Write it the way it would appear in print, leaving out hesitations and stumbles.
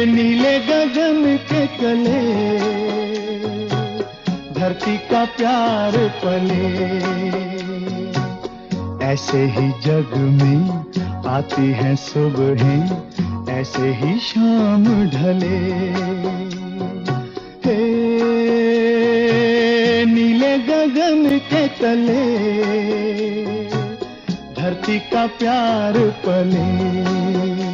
नीले गगन के तले धरती का प्यार पले, ऐसे ही जग में आती हैं सुबहें, ऐसे ही शाम ढले। हे नीले गगन के तले धरती का प्यार पले।